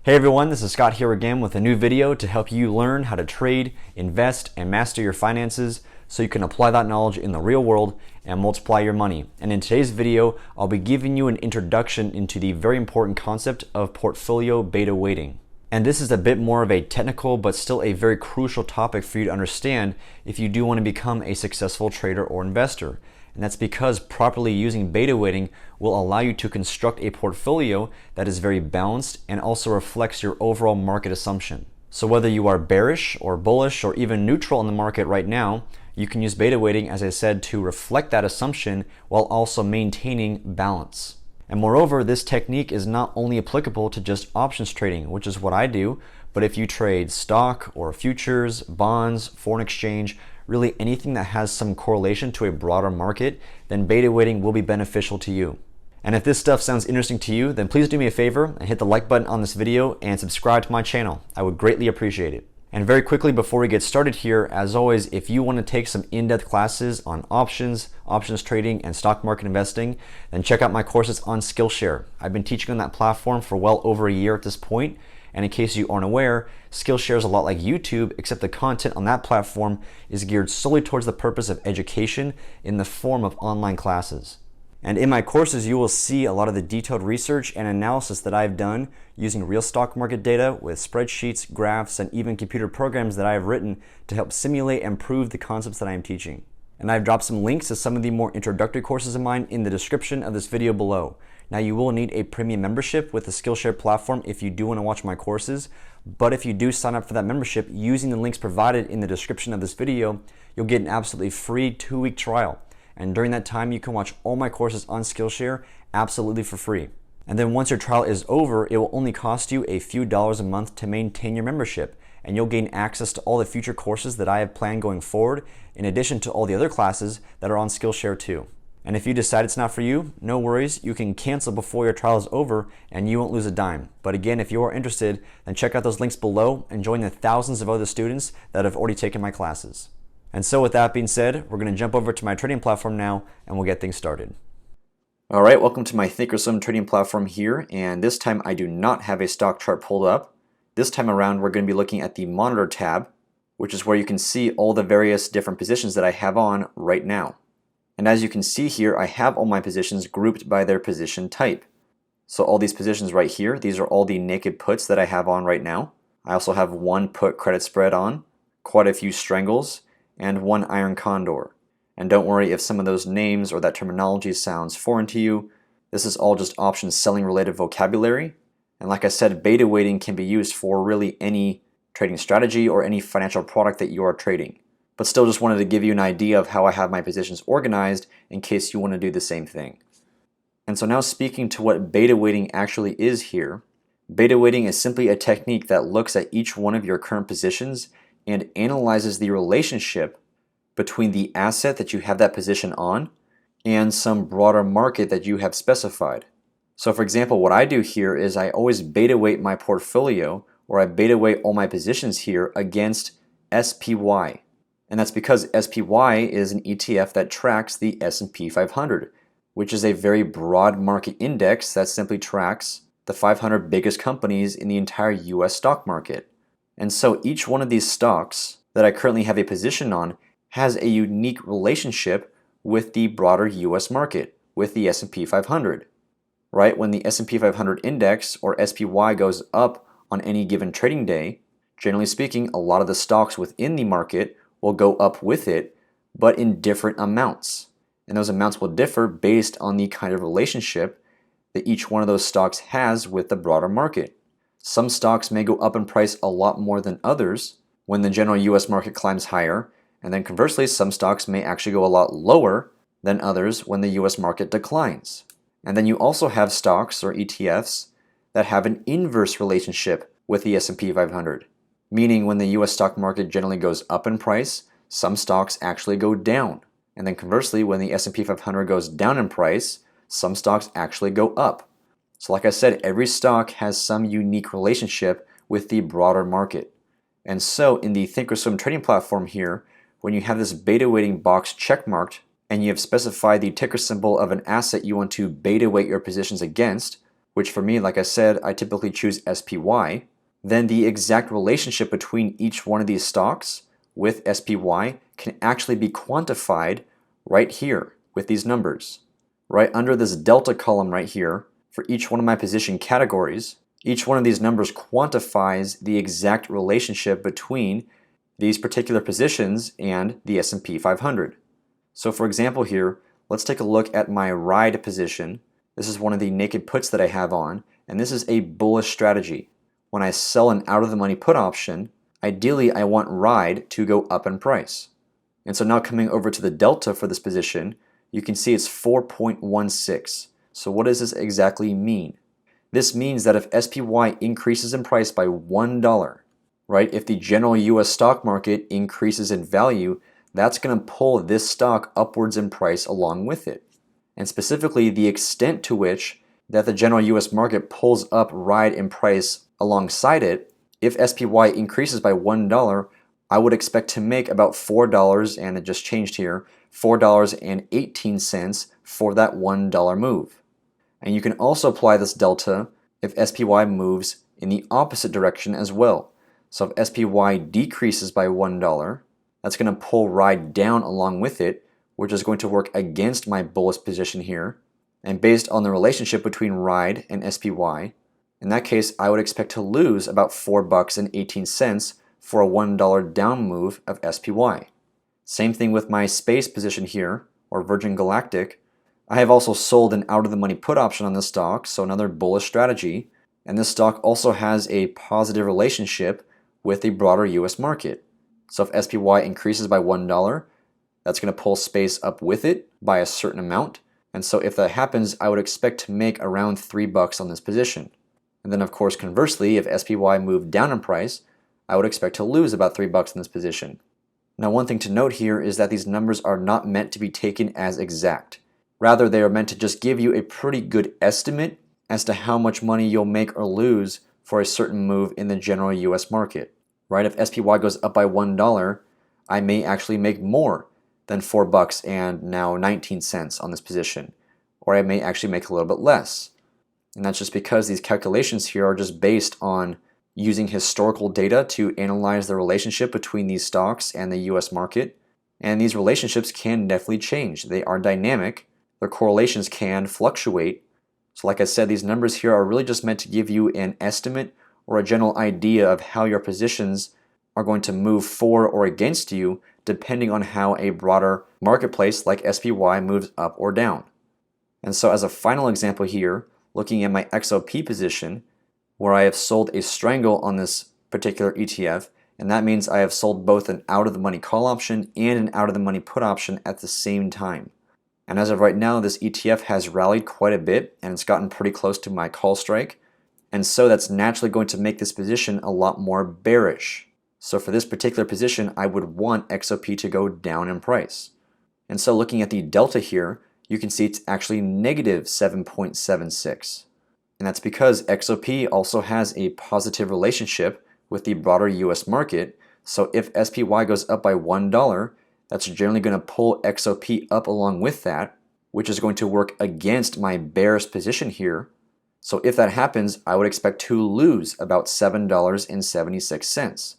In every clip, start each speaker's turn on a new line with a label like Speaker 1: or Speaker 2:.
Speaker 1: Hey everyone, this is Scott here again with a new video to help you learn how to trade, invest, and master your finances so you can apply that knowledge in the real world and multiply your money. And in today's video, I'll be giving you an introduction into the very important concept of portfolio beta weighting. And this is a bit more of a technical but still a very crucial topic for you to understand if you do want to become a successful trader or investor. And that's because properly using beta weighting will allow you to construct a portfolio that is very balanced and also reflects your overall market assumption. So whether you are bearish or bullish or even neutral in the market right now, you can use beta weighting, as I said, to reflect that assumption while also maintaining balance. And moreover, this technique is not only applicable to just options trading, which is what I do, but if you trade stock or futures, bonds, foreign exchange, really anything that has some correlation to a broader market, then beta weighting will be beneficial to you. And if this stuff sounds interesting to you, then please do me a favor and hit the like button on this video and subscribe to my channel. I would greatly appreciate it. And very quickly before we get started here, as always, if you want to take some in-depth classes on options trading, and stock market investing, then check out my courses on SKILLSHARE. I've been teaching on that platform for well over a year at this point. And in case you aren't aware, SKILLSHARE is a lot like YouTube, except the content on that platform is geared solely towards the purpose of education in the form of online classes. And in my courses, you will see a lot of the detailed research and analysis that I've done using real stock market data with spreadsheets, graphs, and even computer programs that I have written to help simulate and prove the concepts that I am teaching. And I've dropped some links to some of the more introductory courses of mine in the description of this video below. Now, you will need a premium membership with the SKILLSHARE platform if you do want to watch my courses, but if you do sign up for that membership using the links provided in the description of this video, you'll get an absolutely free 2-week trial. And during that time, you can watch all my courses on SKILLSHARE absolutely for free. And then once your trial is over, it will only cost you a few dollars a month to maintain your membership, and you'll gain access to all the future courses that I have planned going forward, in addition to all the other classes that are on SKILLSHARE too. And if you decide it's not for you, no worries, you can cancel before your trial is over and you won't lose a dime. But again, if you are interested, then check out those links below and join the thousands of other students that have already taken my classes. And so with that being said, we're going to jump over to my trading platform now and we'll get things started. All right, welcome to my ThinkOrSwim trading platform here, and this time I do not have a stock chart pulled up. This time around we're going to be looking at the monitor tab, which is where you can see all the various different positions that I have on right now. And as you can see here, I have all my positions grouped by their position type. So all these positions right here, these are all the naked puts that I have on right now. I also have one put credit spread on, quite a few strangles, and one iron condor. And don't worry if some of those names or that terminology sounds foreign to you. This is all just options selling related vocabulary. And like I said, beta weighting can be used for really any trading strategy or any financial product that you are trading. But still just wanted to give you an idea of how I have my positions organized in case you want to do the same thing. And so now speaking to what beta weighting actually is here, beta weighting is simply a technique that looks at each one of your current positions and analyzes the relationship between the asset that you have that position on and some broader market that you have specified. So for example, what I do here is I always beta weight my portfolio, or I beta weight all my positions here against SPY. And that's because SPY is an ETF that tracks the S&P 500, which is a very broad market index that simply tracks the 500 biggest companies in the entire US stock market. And so each one of these stocks that I currently have a position on has a unique relationship with the broader US market, with the S&P 500. Right? When the S&P 500 index, or SPY, goes up on any given trading day, generally speaking, a lot of the stocks within the market will go up with it, but in different amounts. And those amounts will differ based on the kind of relationship that each one of those stocks has with the broader market. Some stocks may go up in price a lot more than others when the general US market climbs higher, and then conversely, some stocks may actually go a lot lower than others when the US market declines. And then you also have stocks or ETFs that have an inverse relationship with the S&P 500. Meaning when the US stock market generally goes up in price, some stocks actually go down. And then conversely, when the S&P 500 goes down in price, some stocks actually go up. So like I said, every stock has some unique relationship with the broader market. And so in the ThinkOrSwim trading platform here, when you have this beta weighting box checkmarked and you have specified the ticker symbol of an asset you want to beta weight your positions against, which for me, like I said, I typically choose SPY, then the exact relationship between each one of these stocks with SPY can actually be quantified right here with these numbers. Right under this delta column right here, for each one of my position categories, each one of these numbers quantifies the exact relationship between these particular positions and the S&P 500. So for example here, let's take a look at my ride position. This is one of the naked puts that I have on, and this is a bullish strategy. When I sell an out-of-the-money put option, ideally I want ride to go up in price. And so now coming over to the delta for this position, you can see it's 4.16. So what does this exactly mean? This means that if SPY increases in price by $1, right, if the general US stock market increases in value, that's going to pull this stock upwards in price along with it. And specifically, the extent to which that the general US market pulls up ride in price alongside it, if SPY increases by $1, I would expect to make about $4, and it just changed here, $4.18 for that $1 move. And you can also apply this delta if SPY moves in the opposite direction as well. So if SPY decreases by $1, that's going to pull ride down along with it, which is going to work against my bullish position here. And based on the relationship between ride and SPY, in that case, I would expect to lose about $4.18 for a $1 down move of SPY. Same thing with my space position here, or Virgin Galactic. I have also sold an out-of-the-money put option on this stock, so another bullish strategy. And this stock also has a positive relationship with the broader US market. So if SPY increases by $1, that's going to pull space up with it by a certain amount. And so if that happens, I would expect to make around $3 on this position. And then of course, conversely, if SPY moved down in price, I would expect to lose about $3 in this position. Now, one thing to note here is that these numbers are not meant to be taken as exact. Rather, they are meant to just give you a pretty good estimate as to how much money you'll make or lose for a certain move in the general US market. Right? If SPY goes up by $1, I may actually make more than $4 and now 19 cents on this position. Or I may actually make a little bit less. And that's just because these calculations here are just based on using historical data to analyze the relationship between these stocks and the US market. And these relationships can definitely change. They are dynamic. Their correlations can fluctuate. So like I said, these numbers here are really just meant to give you an estimate or a general idea of how your positions are going to move for or against you depending on how a broader marketplace like SPY moves up or down. And so as a final example here, looking at my XOP position, where I have sold a strangle on this particular ETF, and that means I have sold both an out-of-the-money call option and an out-of-the-money put option at the same time. And as of right now, this ETF has rallied quite a bit, and it's gotten pretty close to my call strike. And so that's naturally going to make this position a lot more bearish. So for this particular position, I would want XOP to go down in price. And so looking at the delta here, you can see it's actually negative 7.76. And that's because XOP also has a positive relationship with the broader US market. So if SPY goes up by $1, that's generally going to pull XOP up along with that, which is going to work against my bearish position here. So if that happens, I would expect to lose about $7.76.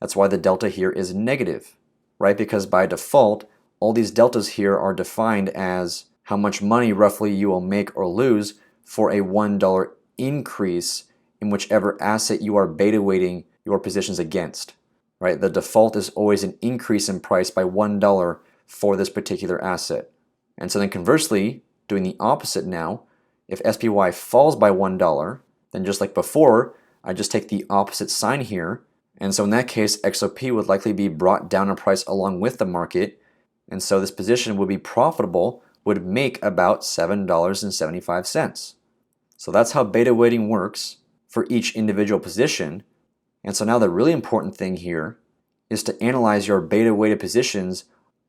Speaker 1: That's why the delta here is negative, right? Because by default, all these deltas here are defined as how much money roughly you will make or lose for a $1 increase in whichever asset you are beta weighting your positions against, right? The default is always an increase in price by $1 for this particular asset. And so then conversely, doing the opposite now, if SPY falls by $1, then just like before, I just take the opposite sign here. And so in that case, XOP would likely be brought down in price along with the market. And so this position would be profitable, would make about $7.75. So that's how beta weighting works for each individual position. And so now the really important thing here is to analyze your beta weighted positions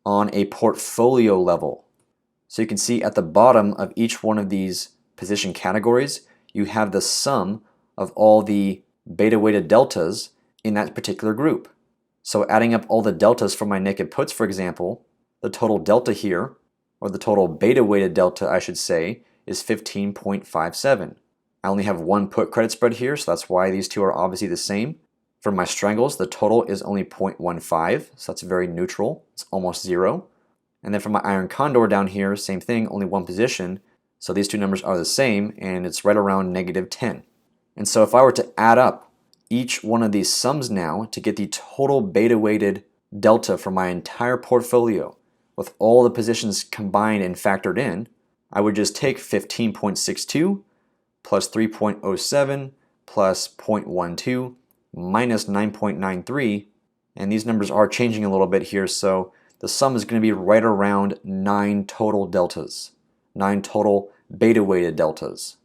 Speaker 1: on a portfolio level. So you can see at the bottom of each one of these position categories, you have the sum of all the beta weighted deltas in that particular group. So adding up all the deltas for my naked puts, for example, the total delta here, or the total beta weighted delta I should say, is 15.57. I only have one put credit spread here, so that's why these two are obviously the same. For my strangles, the total is only 0.15, so that's very neutral. It's almost zero. And then for my iron condor down here, same thing, only one position. So these two numbers are the same, and it's right around -10. And so if I were to add up each one of these sums now to get the total beta-weighted delta for my entire portfolio, with all the positions combined and factored in, I would just take 15.62 plus 3.07 plus 0.12 minus 9.93, and these numbers are changing a little bit here, so the sum is going to be right around 9 total deltas, 9 total beta-weighted deltas.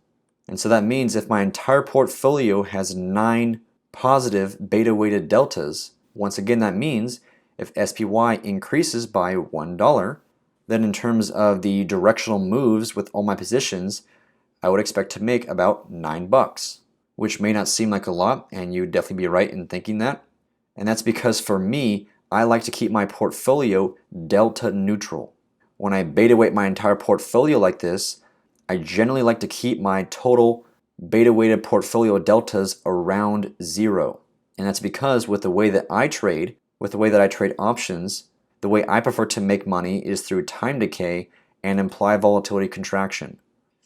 Speaker 1: And so that means if my entire portfolio has 9 positive beta-weighted deltas, once again that means if SPY increases by $1, then in terms of the directional moves with all my positions, I would expect to make about $9, which may not seem like a lot, and you'd definitely be right in thinking that. And that's because for me, I like to keep my portfolio delta neutral. When I beta weight my entire portfolio like this, I generally like to keep my total beta weighted portfolio deltas around 0. And that's because with the way that I trade, with the way that I trade options, the way I prefer to make money is through time decay and implied volatility contraction.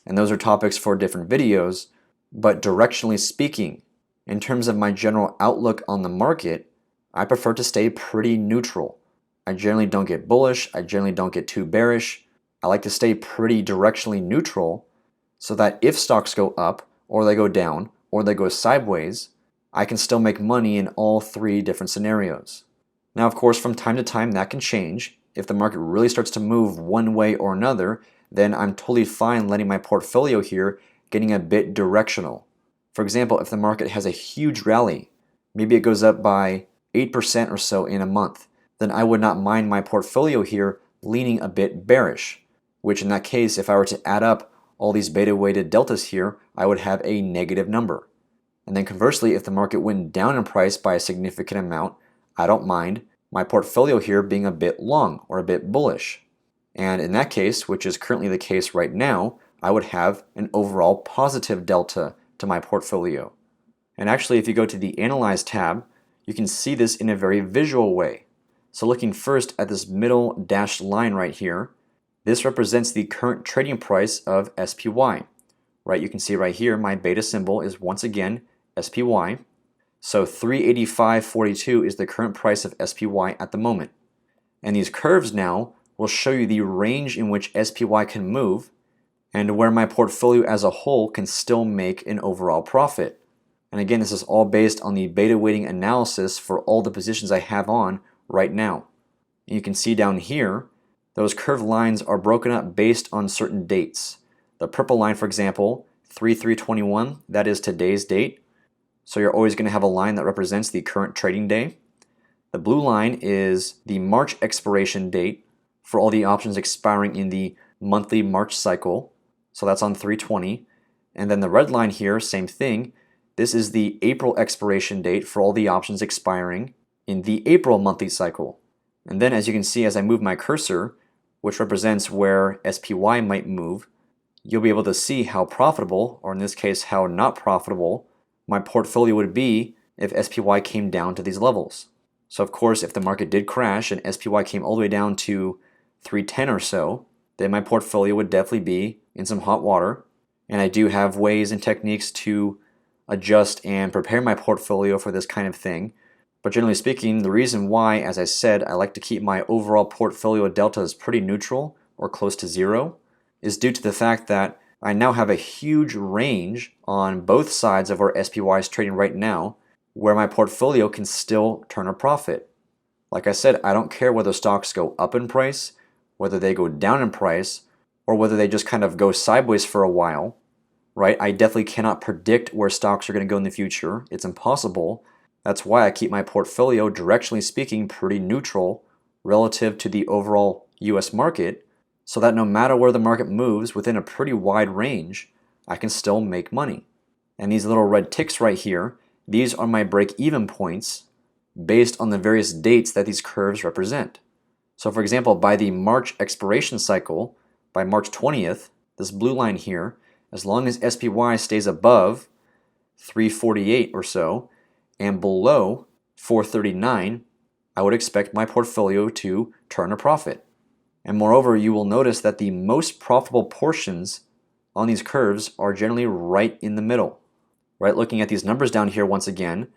Speaker 1: And those are topics for different videos, but directionally speaking, in terms of my general outlook on the market, I prefer to stay pretty neutral. I generally don't get bullish, I generally don't get too bearish. I like to stay pretty directionally neutral so that if stocks go up, or they go down, or they go sideways, I can still make money in all 3 different scenarios. Now, of course, from time to time that can change. If the market really starts to move one way or another, then I'm totally fine letting my portfolio here getting a bit directional. For example, if the market has a huge rally, maybe it goes up by 8% or so in a month, then I would not mind my portfolio here leaning a bit bearish, which in that case, if I were to add up all these beta-weighted deltas here, I would have a negative number. And then conversely, if the market went down in price by a significant amount, I don't mind my portfolio here being a bit long or a bit bullish. And in that case, which is currently the case right now, I would have an overall positive delta to my portfolio. And actually, if you go to the Analyze tab, you can see this in a very visual way. So looking first at this middle dashed line right here, this represents the current trading price of SPY. Right, you can see right here, my beta symbol is once again SPY. So 385.42 is the current price of SPY at the moment. And these curves now will show you the range in which SPY can move and where my portfolio as a whole can still make an overall profit. And again, this is all based on the beta weighting analysis for all the positions I have on right now. And you can see down here, those curved lines are broken up based on certain dates. The purple line, for example, 3/3/21, that is today's date. So you're always going to have a line that represents the current trading day. The blue line is the March expiration date for all the options expiring in the monthly March cycle. So that's on 3/20. And then the red line here, same thing. This is the April expiration date for all the options expiring in the April monthly cycle. And then as you can see, as I move my cursor, which represents where SPY might move, you'll be able to see how profitable, or in this case, how not profitable, my portfolio would be if SPY came down to these levels. So of course, if the market did crash and SPY came all the way down to 310 or so, then my portfolio would definitely be in some hot water. And I do have ways and techniques to adjust and prepare my portfolio for this kind of thing. But generally speaking, the reason why, as I said, I like to keep my overall portfolio deltas pretty neutral or close to 0 is due to the fact that I now have a huge range on both sides of where SPY is trading right now, where my portfolio can still turn a profit. Like I said, I don't care whether stocks go up in price, whether they go down in price, or whether they just kind of go sideways for a while, right? I definitely cannot predict where stocks are going to go in the future. It's impossible. That's why I keep my portfolio, directionally speaking, pretty neutral relative to the overall US market, so that no matter where the market moves within a pretty wide range, I can still make money. And these little red ticks right here, these are my break-even points based on the various dates that these curves represent. So for example, by the March expiration cycle, by March 20th, this blue line here, as long as SPY stays above 348 or so and below 439, I would expect my portfolio to turn a profit. And moreover, you will notice that the most profitable portions on these curves are generally right in the middle. Right, looking at these numbers down here once again,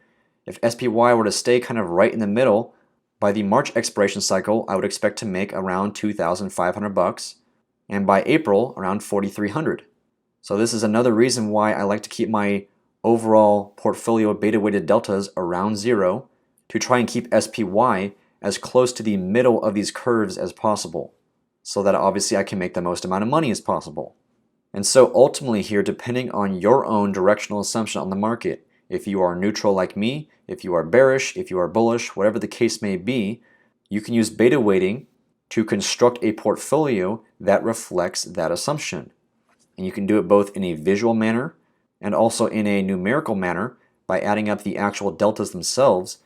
Speaker 1: if SPY were to stay kind of right in the middle, by the March expiration cycle, I would expect to make around $2,500, and by April, around $4,300. So this is another reason why I like to keep my overall portfolio beta-weighted deltas around zero to try and keep SPY as close to the middle of these curves as possible, so that obviously I can make the most amount of money as possible. And so ultimately here, depending on your own directional assumption on the market, if you are neutral like me, if you are bearish, if you are bullish, whatever the case may be, you can use beta weighting to construct a portfolio that reflects that assumption. And you can do it both in a visual manner and also in a numerical manner by adding up the actual deltas themselves.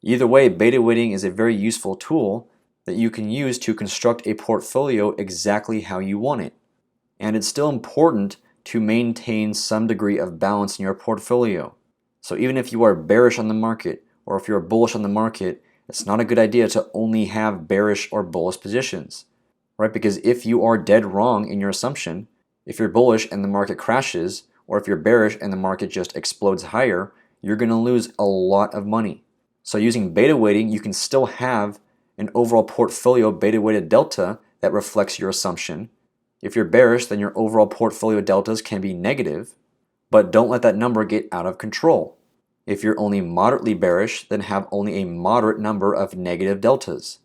Speaker 1: Either way, beta weighting is a very useful tool that you can use to construct a portfolio exactly how you want it. And it's still important to maintain some degree of balance in your portfolio. So even if you are bearish on the market, or if you're bullish on the market, it's not a good idea to only have bearish or bullish positions, right? Because if you are dead wrong in your assumption, if you're bullish and the market crashes, or if you're bearish and the market just explodes higher, you're going to lose a lot of money. So using beta weighting, you can still have an overall portfolio beta weighted delta that reflects your assumption. If you're bearish, then your overall portfolio deltas can be negative, but don't let that number get out of control. If you're only moderately bearish, then have only a moderate number of negative deltas.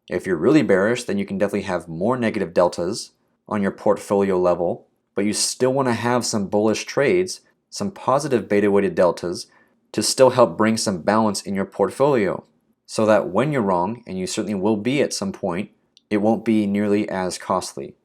Speaker 1: If you're really bearish, then you can definitely have more negative deltas on your portfolio level, but you still want to have some bullish trades, some positive beta-weighted deltas to still help bring some balance in your portfolio, so that when you're wrong, and you certainly will be at some point, it won't be nearly as costly.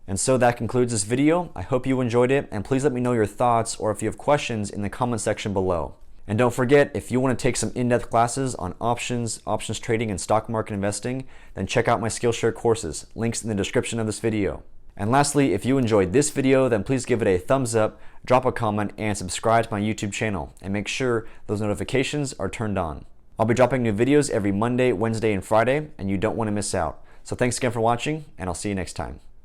Speaker 1: And so that concludes this video. I hope you enjoyed it, and please let me know your thoughts or if you have questions in the comment section below. And don't forget, if you want to take some in-depth classes on options trading, and stock market investing, then check out my SKILLSHARE courses, links in the description of this video. And lastly, if you enjoyed this video, then please give it a thumbs up, drop a comment, and subscribe to my YouTube channel, and make sure those notifications are turned on. I'll be dropping new videos every Monday, Wednesday, and Friday, and you don't want to miss out. So thanks again for watching, and I'll see you next time.